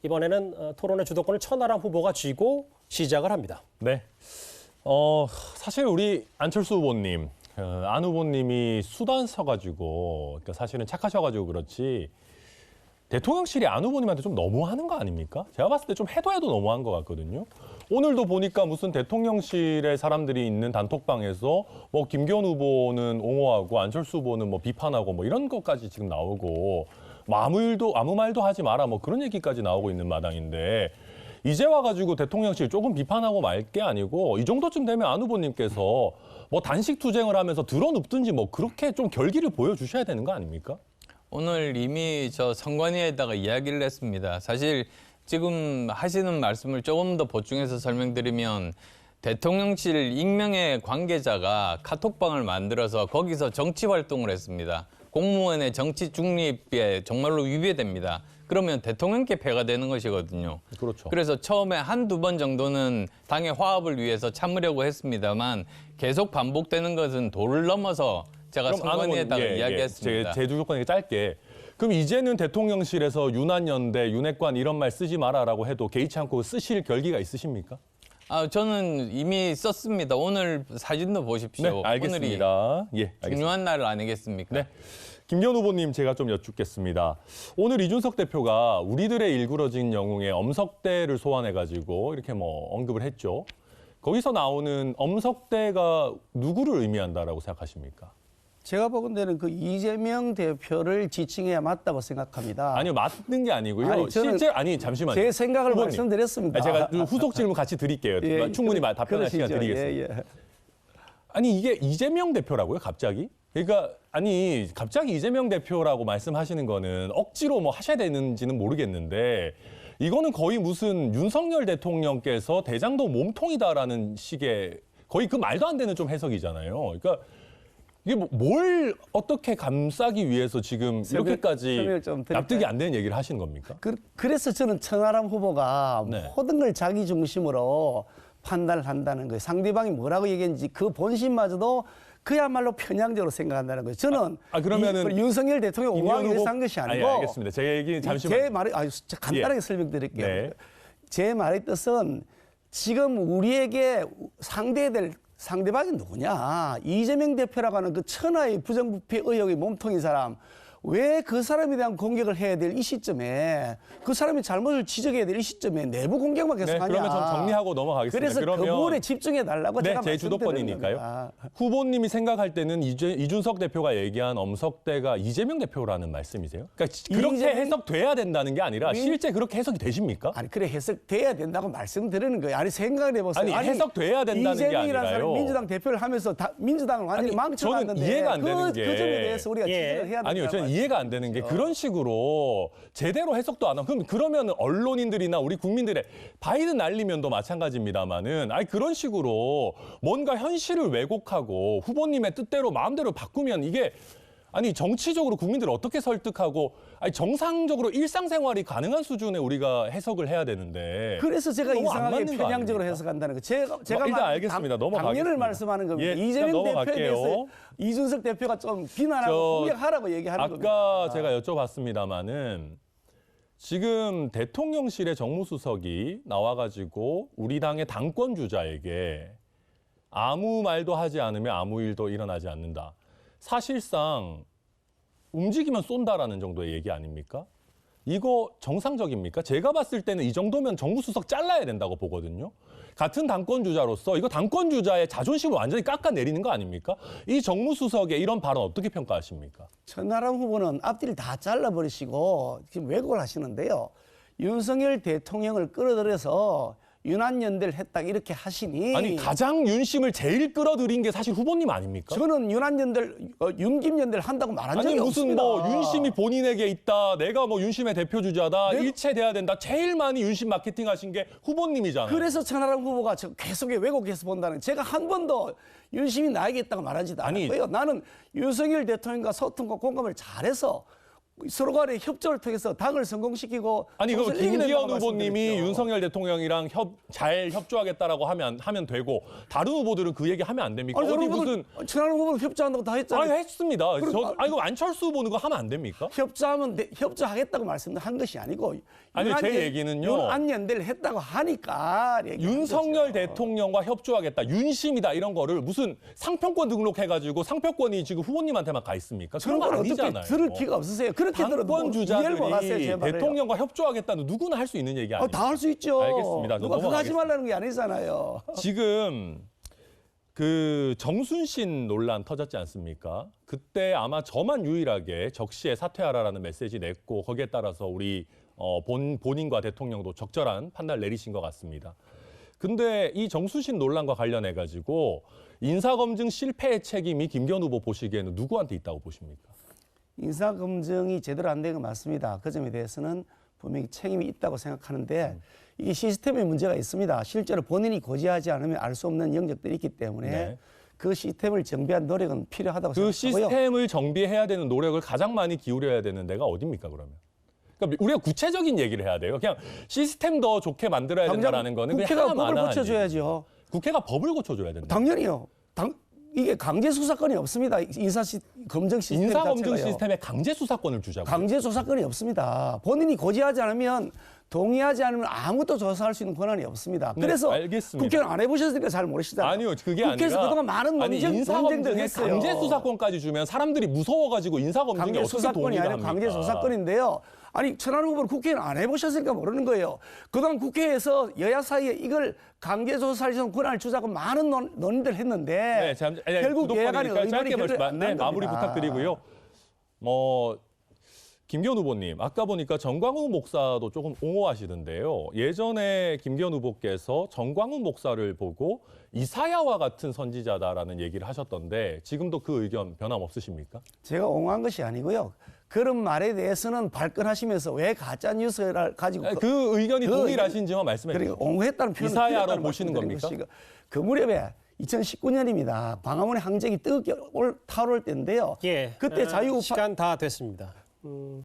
이번에는 토론의 주도권을 천하람 후보가 쥐고 시작을 합니다. 네. 사실 우리 안철수 후보님, 안 후보님이 수단 서가지고, 그러니까 사실은 착하셔가지고 그렇지, 대통령실이 안 후보님한테 좀 너무하는 거 아닙니까? 제가 봤을 때 좀 해도 너무한 것 같거든요. 오늘도 보니까 무슨 대통령실에 사람들이 있는 단톡방에서 뭐 김기현 후보는 옹호하고 안철수 후보는 뭐 비판하고 뭐 이런 것까지 지금 나오고 뭐 아무 말도 하지 마라 뭐 그런 얘기까지 나오고 있는 마당인데 이제 와가지고 대통령실 조금 비판하고 말 게 아니고 이 정도쯤 되면 안 후보님께서 뭐 단식 투쟁을 하면서 드러눕든지 뭐 그렇게 좀 결기를 보여주셔야 되는 거 아닙니까? 오늘 이미 저 선관위에다가 이야기를 했습니다. 사실 지금 하시는 말씀을 조금 더 보충해서 설명드리면 대통령실 익명의 관계자가 카톡방을 만들어서 거기서 정치 활동을 했습니다. 공무원의 정치 중립에 정말로 위배됩니다. 그러면 대통령께 폐가 되는 것이거든요. 그렇죠. 그래서 처음에 한두 번 정도는 당의 화합을 위해서 참으려고 했습니다만 계속 반복되는 것은 도를 넘어서 제가 선관위에다가 이야기했습니다. 제 주조건에게 짧게. 그럼 이제는 대통령실에서 윤한연대, 윤핵관 이런 말 쓰지 마라라고 해도 개의치 않고 쓰실 결기가 있으십니까? 저는 이미 썼습니다. 오늘 사진도 보십시오. 네, 알겠습니다. 오늘이 중요한 날 아니겠습니까? 네. 김기현 후보님 제가 좀 여쭙겠습니다. 오늘 이준석 대표가 우리들의 일그러진 영웅의 엄석대를 소환해가지고 이렇게 뭐 언급을 했죠. 거기서 나오는 엄석대가 누구를 의미한다라고 생각하십니까? 제가 보건대는 그 이재명 대표를 지칭해야 맞다고 생각합니다. 아니요, 맞는 게 아니고요. 아니, 실제 아니 잠시만요. 제 생각을 후보님. 말씀드렸습니다. 제가 후속 질문 같이 드릴게요. 예, 충분히 답변할 시간 드리겠습니다. 아니 이게 이재명 대표라고요, 갑자기? 그러니까 아니 갑자기 이재명 대표라고 말씀하시는 거는 억지로 뭐 하셔야 되는지는 모르겠는데 이거는 거의 무슨 윤석열 대통령께서 대장동 몸통이다라는 식의 거의 그 말도 안 되는 좀 해석이잖아요. 그러니까 이게 뭘 어떻게 감싸기 위해서 지금 이렇게까지 납득이 안 되는 얘기를 하시는 겁니까? 그래서 저는 천하람 후보가 네. 모든 걸 자기 중심으로 판단을 한다는 거예요. 상대방이 뭐라고 얘기했는지 그 본심마저도 그야말로 편향적으로 생각한다는 거예요. 저는 그러면은 윤석열 대통령 옹호하기 위해서 한 것이 아니고 알겠습니다. 제 얘기 잠시만. 제 말이 간단하게 설명드릴게요. 네. 제 말의 뜻은 지금 우리에게 상대될 상대방이 누구냐. 이재명 대표라고 하는 그 천하의 부정부패 의혹의 몸통인 사람. 왜 그 사람에 대한 공격을 해야 될 이 시점에 그 사람이 잘못을 지적해야 될 이 시점에 내부 공격만 계속하냐. 그러면 좀 정리하고 넘어가겠습니다. 그래서 그 부분에 집중해달라고 제가 제 주도권이니까요. 후보님이 생각할 때는 이준석 대표가 얘기한 엄석대가 이재명 대표라는 말씀이세요? 그러니까 그렇게 해석돼야 된다는 게 아니라 실제 그렇게 해석이 되십니까? 아니 그래 해석돼야 된다고 말씀드리는 거예요. 아니 생각을 해보세요. 아니 해석돼야 된다는 게 이재명이라는 아니라요. 사람이 민주당 대표를 하면서 민주당을 완전히 망쳐놨는데 저는 이해가 안 되는 게 그 점에 대해서 우리가 지적을 해야 된다. 아니요, 저는 이해가 안 되는 게 그런 식으로 제대로 해석도 안 하고 그러면 언론인들이나 우리 국민들의 바이든 날리면도 마찬가지입니다만은 아니 그런 식으로 뭔가 현실을 왜곡하고 후보님의 뜻대로 마음대로 바꾸면 이게 아니 정치적으로 국민들을 어떻게 설득하고 아니 정상적으로 일상생활이 가능한 수준의 우리가 해석을 해야 되는데 그래서 제가 너무 안 이상하게 맞는 거 편향적으로 아닙니까? 해석한다는 거. 제가 일단 알겠습니다. 넘어가겠습니다. 당연을 말씀하는 겁니다. 예, 이재명 대표에 넘어갈게요. 대해서 이준석 대표가 좀 비난하고 공격하라고 얘기하는 겁니다. 아까 제가 여쭤봤습니다마는 지금 대통령실의 정무수석이 나와가지고 우리 당의 당권 주자에게 아무 말도 하지 않으면 아무 일도 일어나지 않는다. 사실상 움직이면 쏜다라는 정도의 얘기 아닙니까? 이거 정상적입니까? 제가 봤을 때는 이 정도면 정무수석 잘라야 된다고 보거든요. 같은 당권주자로서 이거 당권주자의 자존심을 완전히 깎아내리는 거 아닙니까? 이 정무수석의 이런 발언 어떻게 평가하십니까? 천하람 후보는 앞뒤를 다 잘라버리시고 지금 왜곡을 하시는데요. 윤석열 대통령을 끌어들여서 윤한연대를 했다 이렇게 하시니 아니 가장 윤심을 제일 끌어들인 게 사실 후보님 아닙니까? 저는 윤한연대를 윤김연대를 한다고 말한 적이 아니 무슨 없습니다. 뭐 윤심이 본인에게 있다. 내가 뭐 윤심의 대표 주자다. 일체돼야 된다. 제일 많이 윤심 마케팅 하신 게 후보님이잖아요. 그래서 천하람 후보가 계속 왜곡해서 본다는 제가 한 번도 윤심이 나에게 있다고 말하지도 않았고요. 나는 윤석열 대통령과 소통과 공감을 잘해서 서로 간의 협조를 통해서 당을 성공시키고 아니 그 총선을 이겨낸다고 김기현 후보님이 말씀드렸죠. 윤석열 대통령이랑 잘 협조하겠다라고 하면 되고 다른 후보들은 그 얘기 하면 안 됩니까? 아니, 어디 저런 무슨 후보는 천하람 후보는 협조한다고 다 했잖아요. 아니 했습니다. 그럼, 아니 그 안철수 후보는 그거 하면 안 됩니까? 협조하겠다고 말씀한 것이 아니고 아니, 제 윤안연- 얘기는요. 윤안연대를 했다고 하니까 얘기한 윤석열 거죠. 대통령과 협조하겠다, 윤심이다 이런 거를 무슨 상표권 등록해가지고 상표권이 지금 후보님한테만 가 있습니까? 그런 그런 거 걸 어떻게 아니잖아요. 들을 기가 없으세요. 그렇게 들어도 당권 이해를 못 하세요. 제 주자들이 말을요. 대통령과 협조하겠다는 누구나 할 수 있는 얘기 아니에요? 다 할 수 있죠. 알겠습니다. 누가 그거 하지 넘어가겠습니다. 말라는 게 아니잖아요. 지금 그 정순신 논란 터졌지 않습니까? 그때 아마 저만 유일하게 적시에 사퇴하라라는 메시지 냈고 거기에 따라서 우리 본인과 대통령도 적절한 판단을 내리신 것 같습니다. 근데 이 정순신 논란과 관련해 가지고 인사검증 실패의 책임이 김기현 후보 보시기에는 누구한테 있다고 보십니까? 인사검증이 제대로 안 된 건 맞습니다. 그 점에 대해서는 분명히 책임이 있다고 생각하는데 이게 시스템에 문제가 있습니다. 실제로 본인이 고지하지 않으면 알 수 없는 영역들이 있기 때문에 네. 그 시스템을 정비한 노력은 필요하다고 그 생각하고요. 시스템을 정비해야 되는 노력을 가장 많이 기울여야 되는 데가 어딥니까 그러면? 그러니까 우리가 구체적인 얘기를 해야 돼요. 그냥 시스템 더 좋게 만들어야 된다라는 거는 그냥 국회가 하나만 법을 하는 고쳐줘야죠. 얘기. 국회가 법을 고쳐줘야 된다. 당연히요. 이게 강제 수사권이 없습니다. 검증 시스템 인사검증 자체가요. 시스템에 강제 수사권을 주자고. 강제 조사권이 없습니다. 본인이 고지하지 않으면 동의하지 않으면 아무것도 조사할 수 있는 권한이 없습니다. 네, 그래서 알겠습니다. 국회는 안 해보셨으니까 잘 모르시잖아요. 아니요, 그게 국회에서 아니라 그동안 많은 논쟁들을 인사검증에 했어요. 강제 수사권까지 주면 사람들이 무서워가지고 인사검증에 강제 어떻게 수사권이 동의를 아니라 합니까? 강제 조사권인데요. 아니 천하람 후보는 국회는 안 해보셨으니까 모르는 거예요. 그동안 국회에서 여야 사이에 이걸 강제 조사할 수 있는 권한을 주자고 많은 논의를 했는데 네, 결국 여야 간의 의논이 짧게 결정이 안 네, 난 마무리 겁니다. 부탁드리고요. 김기현 후보님, 아까 보니까 정광훈 목사도 조금 옹호하시던데요. 예전에 김기현 후보께서 정광훈 목사를 보고 이사야와 같은 선지자다라는 얘기를 하셨던데 지금도 그 의견 변함 없으십니까? 제가 옹호한 것이 아니고요. 그런 말에 대해서는 발끈하시면서 왜 가짜 뉴스를 가지고 그 의견이 그 동일하신지만 말씀해 그러니까 주세요. 옹호했다는 표현을 이사야로 틀렸다는 보시는 말씀드린 겁니까? 것이고, 그 무렵에 2019년입니다. 광화문의 항쟁이 뜨겁게 타오를 때인데요. 예, 그때 자유우파 시간 다 됐습니다.